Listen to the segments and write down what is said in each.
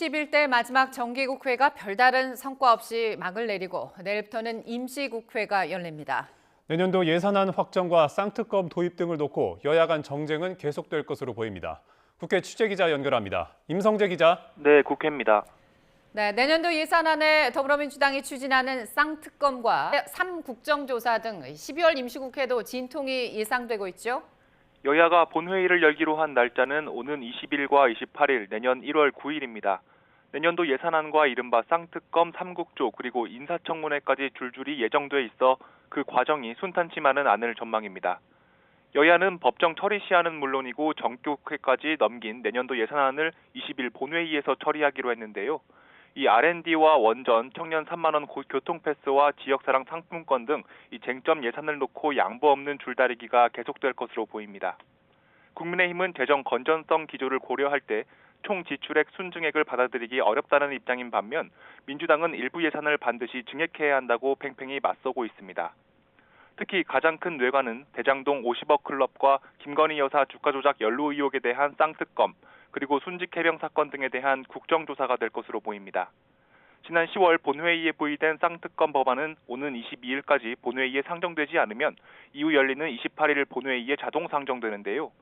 21대 마지막 정기국회가 별다른 성과 없이 막을 내리고 내일부터는 임시국회가 열립니다. 내년도 예산안 확정과 쌍특검 도입 등을 놓고 여야 간 정쟁은 계속될 것으로 보입니다. 국회 취재기자 연결합니다. 임성재 기자. 네, 국회입니다. 네, 내년도 예산안에 더불어민주당이 추진하는 쌍특검과 3국정조사 등 12월 임시국회도 진통이 예상되고 있죠. 여야가 본회의를 열기로 한 날짜는 오는 20일과 28일, 내년 1월 9일입니다. 내년도 예산안과 이른바 쌍특검 3국조 그리고 인사청문회까지 줄줄이 예정돼 있어 그 과정이 순탄치만은 않을 전망입니다. 여야는 법정 처리 시한은 물론이고 정기국회까지 넘긴 내년도 예산안을 20일 본회의에서 처리하기로 했는데요. 이 R&D와 원전, 청년 3만 원 교통패스와 지역사랑 상품권 등 이 쟁점 예산을 놓고 양보 없는 줄다리기가 계속될 것으로 보입니다. 국민의힘은 재정 건전성 기조를 고려할 때 총 지출액 순증액을 받아들이기 어렵다는 입장인 반면 민주당은 일부 예산을 반드시 증액해야 한다고 팽팽히 맞서고 있습니다. 특히 가장 큰 뇌관은 대장동 50억 클럽과 김건희 여사 주가 조작 연루 의혹에 대한 쌍특검, 그리고 순직 해병 사건 등에 대한 국정조사가 될 것으로 보입니다. 지난 10월 본회의에 부의된 쌍특검 법안은 오는 22일까지 본회의에 상정되지 않으면 이후 열리는 28일 본회의에 자동 상정되는데요.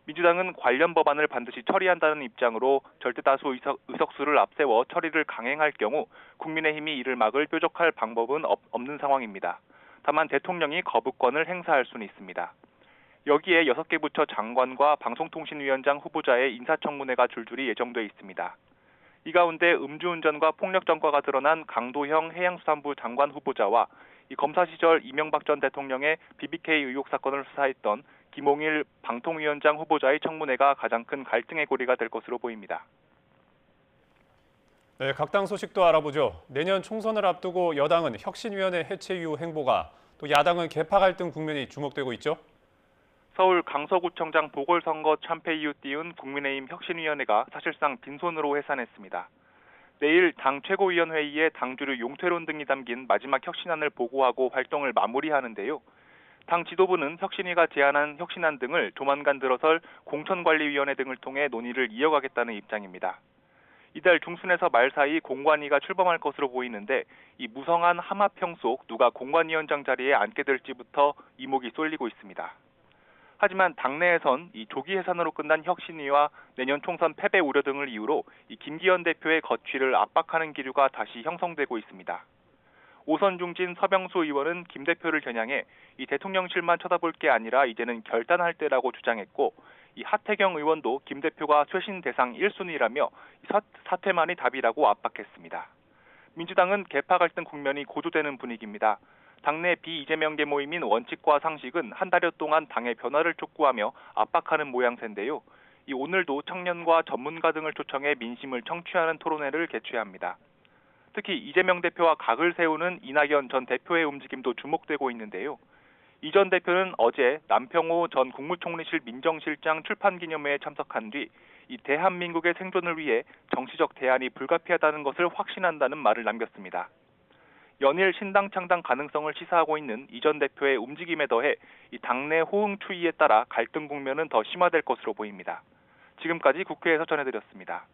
민주당은 관련 법안을 반드시 처리한다는 입장으로 절대다수 의석수를 앞세워 처리를 강행할 경우 국민의힘이 이를 막을 뾰족할 방법은 없는 상황입니다. 다만 대통령이 거부권을 행사할 수는 있습니다. 여기에 6개 부처 장관과 방송통신위원장 후보자의 인사청문회가 줄줄이 예정돼 있습니다. 이 가운데 음주운전과 폭력전과가 드러난 강도형 해양수산부 장관 후보자와 이 검사 시절 이명박 전 대통령의 BBK 의혹 사건을 수사했던 김홍일 방통위원장 후보자의 청문회가 가장 큰 갈등의 고리가 될 것으로 보입니다. 네, 각 당 소식도 알아보죠. 내년 총선을 앞두고 여당은 혁신위원회 해체 이후 행보가, 또 야당은 계파 갈등 국면이 주목되고 있죠. 서울 강서구청장 보궐선거 참패 이후 띄운 국민의힘 혁신위원회가 사실상 빈손으로 해산했습니다. 내일 당 최고위원회의에 당주류 용퇴론 등이 담긴 마지막 혁신안을 보고하고 활동을 마무리하는데요. 당 지도부는 혁신위가 제안한 혁신안 등을 조만간 들어설 공천관리위원회 등을 통해 논의를 이어가겠다는 입장입니다. 이달 중순에서 말 사이 공관위가 출범할 것으로 보이는데 이 무성한 하마평 속 누가 공관위원장 자리에 앉게 될지부터 이목이 쏠리고 있습니다. 하지만 당내에선 이 조기 해산으로 끝난 혁신위와 내년 총선 패배 우려 등을 이유로 이 김기현 대표의 거취를 압박하는 기류가 다시 형성되고 있습니다. 오선 중진 서병수 의원은 김 대표를 겨냥해 이 대통령실만 쳐다볼 게 아니라 이제는 결단할 때라고 주장했고, 이 하태경 의원도 김 대표가 쇄신 대상 1순위라며 사퇴만이 답이라고 압박했습니다. 민주당은 계파 갈등 국면이 고조되는 분위기입니다. 당내 비이재명계 모임인 원칙과 상식은 한 달여 동안 당의 변화를 촉구하며 압박하는 모양새인데요. 이 오늘도 청년과 전문가 등을 초청해 민심을 청취하는 토론회를 개최합니다. 특히 이재명 대표와 각을 세우는 이낙연 전 대표의 움직임도 주목되고 있는데요. 이 전 대표는 어제 남평호 전 국무총리실 민정실장 출판 기념회에 참석한 뒤 이 대한민국의 생존을 위해 정치적 대안이 불가피하다는 것을 확신한다는 말을 남겼습니다. 연일 신당 창당 가능성을 시사하고 있는 이 전 대표의 움직임에 더해 이 당내 호응 추이에 따라 갈등 국면은 더 심화될 것으로 보입니다. 지금까지 국회에서 전해드렸습니다.